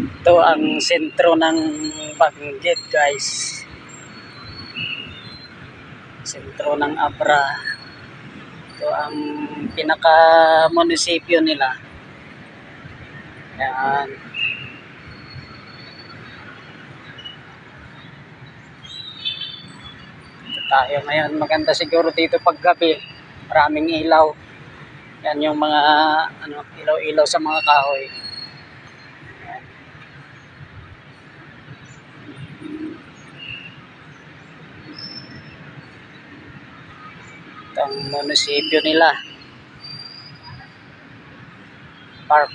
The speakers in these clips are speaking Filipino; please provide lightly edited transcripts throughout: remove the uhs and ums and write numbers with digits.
Ito ang sentro ng Benguet, guys. Sentro ng Abra. Ito ang pinaka-munisipyo nila. Yan. Ito tayo ngayon. Maganda siguro dito pag gabi. Maraming ilaw. Yan yung mga ilaw-ilaw sa mga kahoy. Yan. Ito ang munisipyo nila. Park.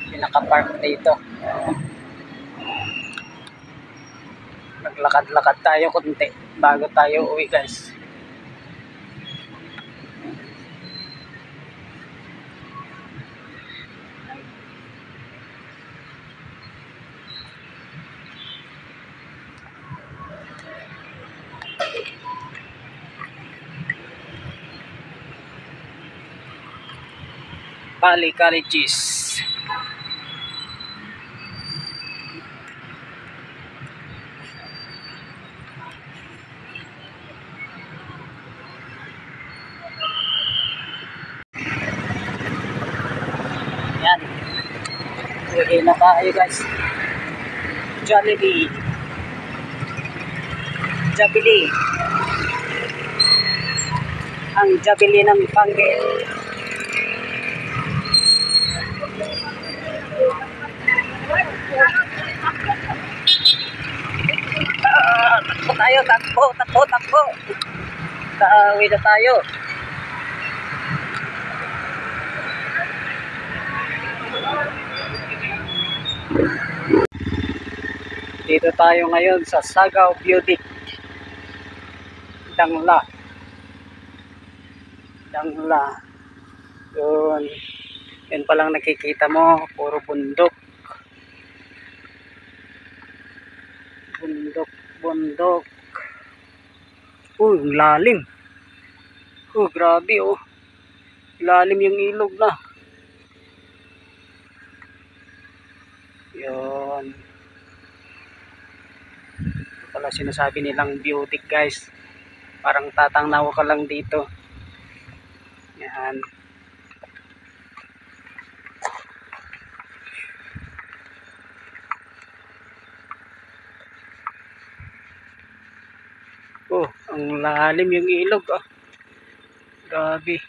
Pinaka-park dito. Naglakad-lakad tayo konti bago tayo uwi, guys. Valley Colleges. Yan. Uwi na tayo, guys. Jollibee. Jollibee. Ang Jollibee ng Benguet. Takbo. Uwi na tayo. Dito tayo ngayon sa Sagaw Beauty. Dangla. Yun. Yan palang nakikita mo. Puro bundok. Bundok. Lalim. Grabe oh. Lalim yung ilog na. Yun. Ito pala sinasabi nilang beauty, guys. Parang tatangnaw ka lang dito. Yan. Ang lalim yung ilog ah. Grabe.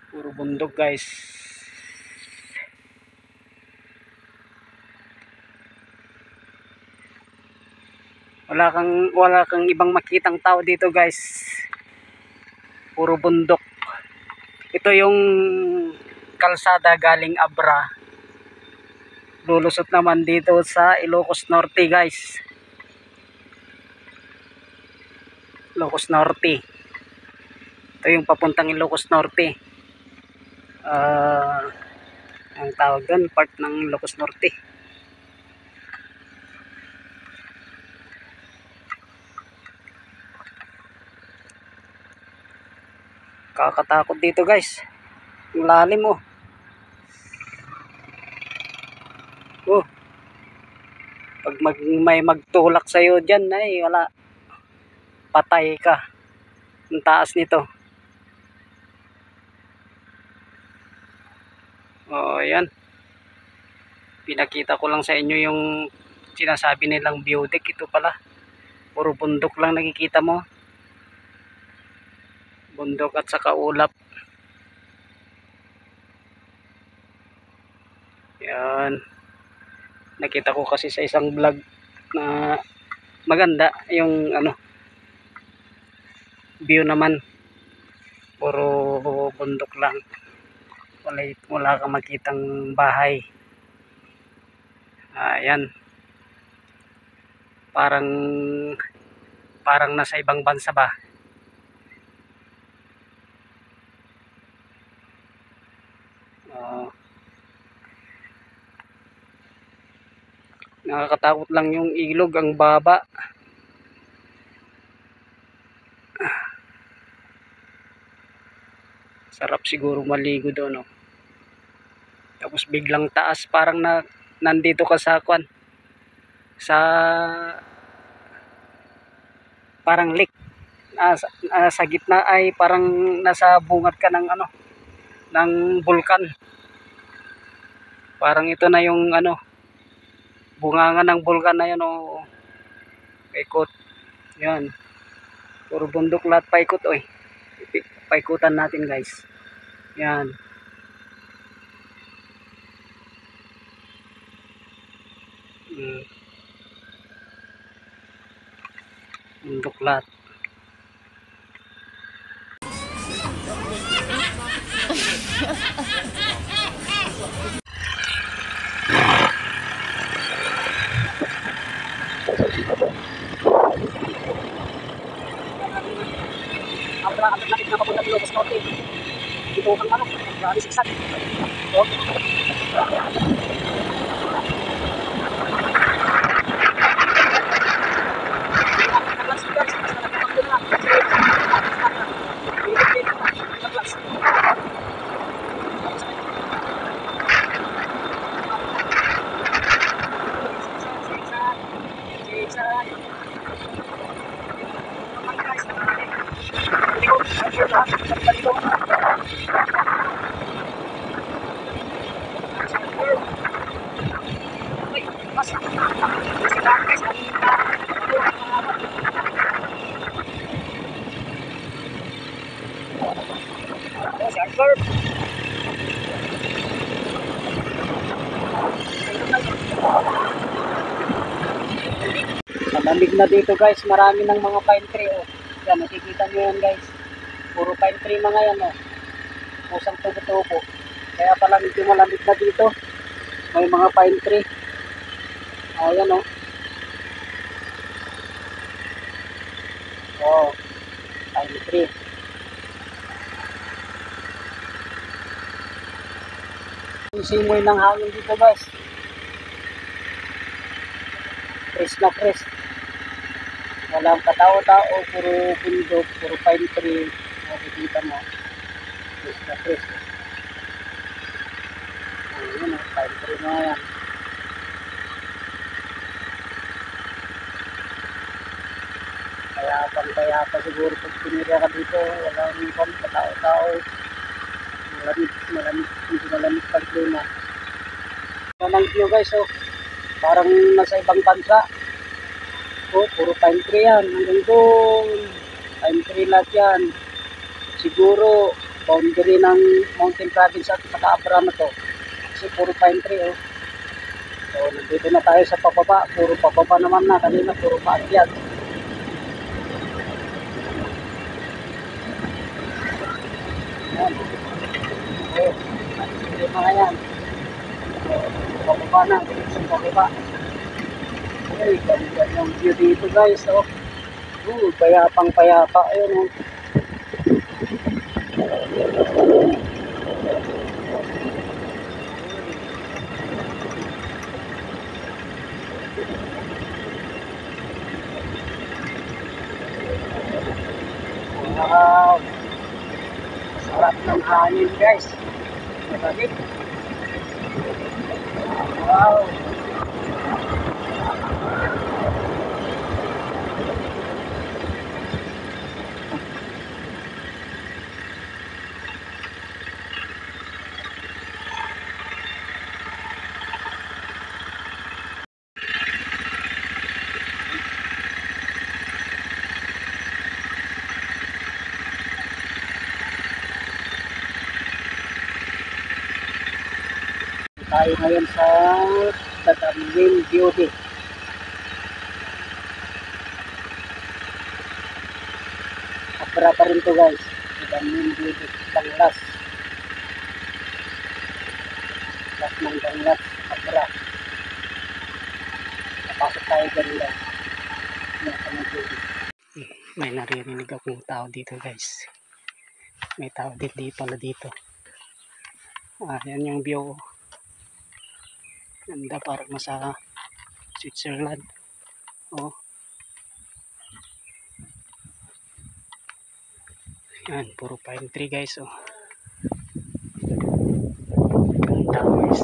Puro bundok, guys. Wala kang ibang makitang tao dito, guys. Puro bundok. Ito yung kalsada galing Abra. Lulusot naman dito sa Ilocos Norte, guys. Ilocos Norte. Ito yung papuntang Ilocos Norte. Ang tawag doon, part ng Ilocos Norte. Kakatakot dito, guys. Ang lalim oh. Pag may magtulak sa'yo dyan, ay wala. Patay ka. Ang taas nito. Ayan. Pinakita ko lang sa inyo yung sinasabi nilang beauty. Ito pala. Puro bundok lang nakikita mo. Bundok at saka ulap. Yan. Nakita ko kasi sa isang vlog na maganda yung view naman. Puro bundok lang. Wala kang makitang bahay. Ayan. Parang nasa ibang bansa ba. Nakakatakot lang yung ilog, ang baba. Sarap siguro maligo doon, no? Tapos biglang taas, parang nandito ka sa kwan, sa parang lake. Sa gitna ay parang nasa bungad ka ng ano, ng bulkan. Parang ito na yung ano, bunganga ng bulkan na yun, o paikot. Yan, puro bundok lahat paikot, oy. Paikutan natin, guys. Yan. Bundok lahat. Ang nakit na papunta sa Lobos Norte. Dito ang ano, grabe siksak. So, malamig na dito, guys. Marami ng mga pine tree, oh. Yan, nakikita nyo yan, guys. Puro pine tree mga yan, oh. Pusang tubo-tubo. Kaya pala medyo malamig na dito. May mga pine tree. Ayan, oh. Oh, pine tree. Yung simoy ng hangin dito, guys. Fresh na fresh. Walang katao-tao, puro bundok, puro pine tree. Makikita mo. Fresh na fresh. Ayan, pine tree na yan. Kaya pa siguro pag pinira ka dito, walang katao-tao. Malamig pag luna. Yan ang view, guys, oh. Parang nasa ibang bansa. Oh, puro pine tree yan. Hanggang doon. Pine tree lahat yan. Siguro, boundary ng mountain province at saka Abra na to. Kasi puro pine tree, oh. So, nandito na tayo sa pababa. Puro pababa naman na. Kanina, puro paakyat. Yan. Oh, pine mga yan. Pababa na. Sa pababa. Ay, ganda yung view dito, guys, oh. Payapang payapa. Ayun, oh. Wow. Sarap ng hangin, guys. Malamig. Wow. Tayo ngayon sa Dadamlin Beauty. Abra pa rin to, guys. Dadamlin Beauty. Banglas. Las ng Banglas. Abra. Napasok tayo dyan, guys. May naririnig akong tao dito, guys. May tao din pala dito. Yan yung view. Ganda, parang nasa Switzerland. Oh. Yan, puro pine tree, guys, oh. Ganda guys.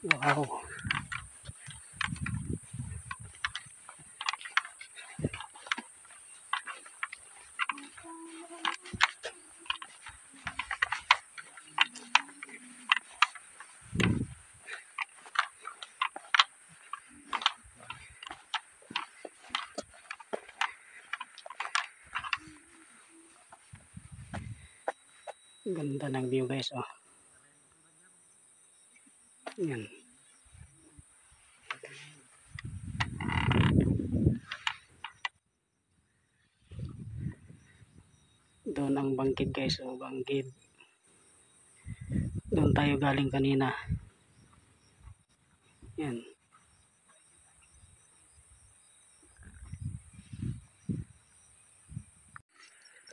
Wow. Ganda ng view guys, oh. Yan. Doon ang bangkid guys, oh, bangkid. Doon tayo galing kanina. Yan.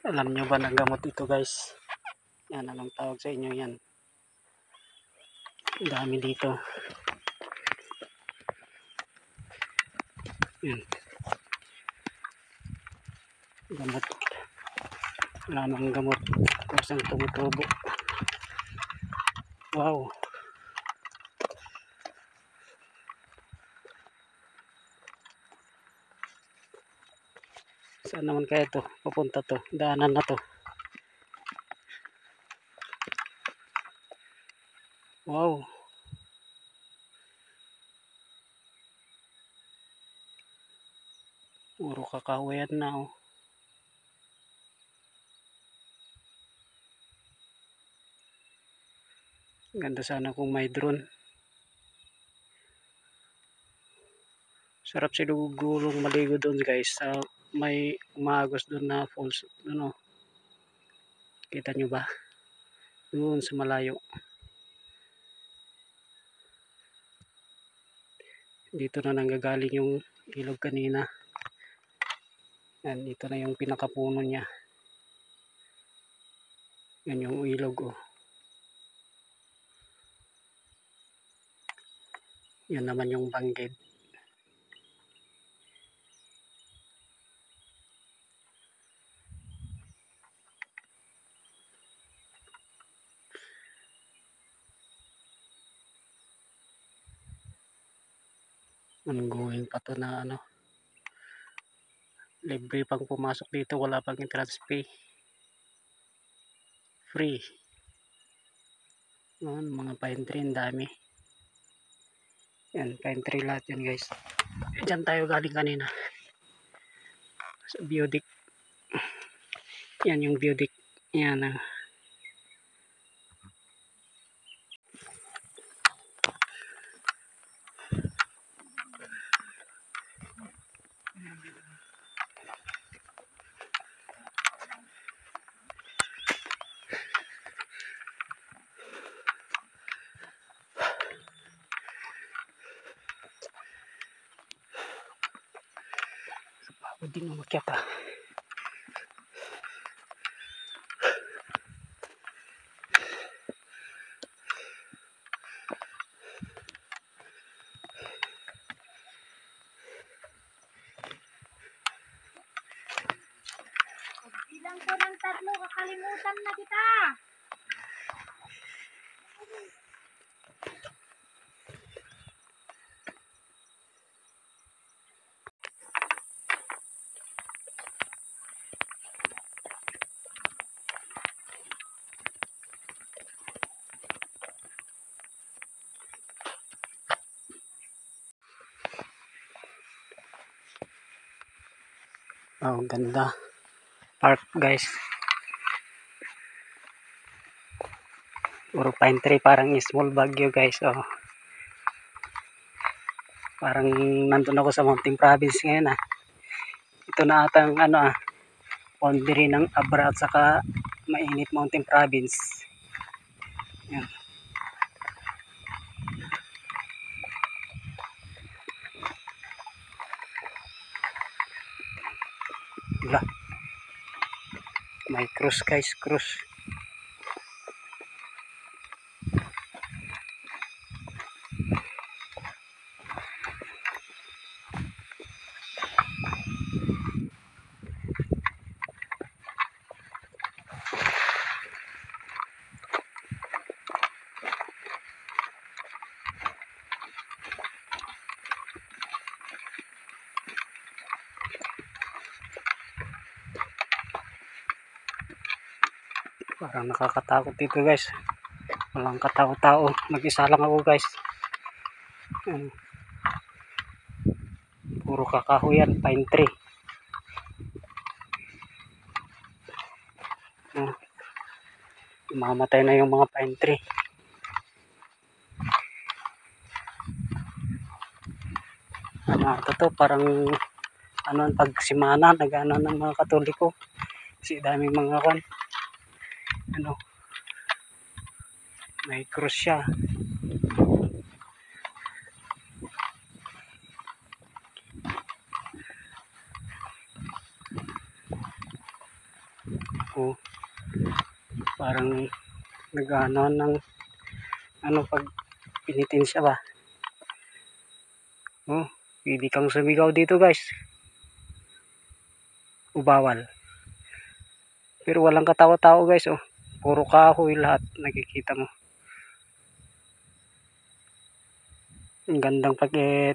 Alam nyo ba ng gamot ito guys? Yan, anong tawag sa inyo yan? Dami dito. Yan. Gamot. Wala nang gamot. Kusang tumutubo. Wow. Saan naman kaya to? Papunta to. Daanan na to. Wow. Puro kakawayan na, oh. Ganda sana kung may drone. Sarap sigurong maligo doon guys. May umagos doon na falls. Ano? Kita nyo ba? Doon sa malayo. Dito na nanggagaling yung ilog kanina. Yan, dito na yung pinakapuno niya. Yan yung ilog, oh. Yan naman yung bangkid. Ongoing pa to na ano. Libre pang pumasok dito, wala pang entrance fee. Free. Mga pine tree, dami. Yan, pine tree lahat yan guys. Diyan tayo galing kanina. Sa view deck. Yan yung view deck. Yan ah. Pwede nga makyat ah. Bilang ko ng 3, kakalimutan na kita. Oh, ganda. Park guys. Puro pine tree, parang small Baguio guys, oh. Parang nandun ako sa Mountain Province ngayon ah. Ito na atang ano ah, boundary ng Abra at saka Mainit Mountain Province. Yan. Wala. May cruise guys, cruise. Parang nakakatakot dito guys. Walang katao-tao. Mag-isa lang ako guys. Puro kakahuyan, pine tree. Mamatay na yung mga pine tree. Ito to, parang pagsimana, nag-ano ng mga Katoliko. Kasi daming mga may cross siya. Parang nag-ano ng pag pinitin siya ba. Pwede kang sumigaw dito guys. Bawal. Pero walang katawa-tao guys. Puro kahoy lahat nakikita mo. Ang gandang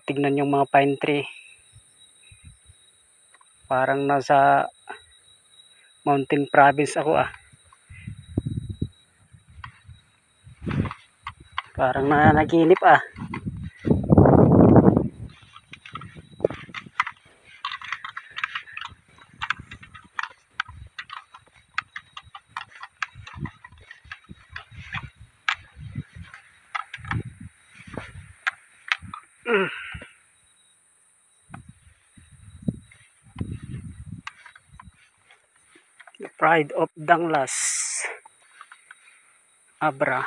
tignan yung mga pine tree. Parang nasa mountain province ako Parang nanaginip The Pride of Danglas, Abra.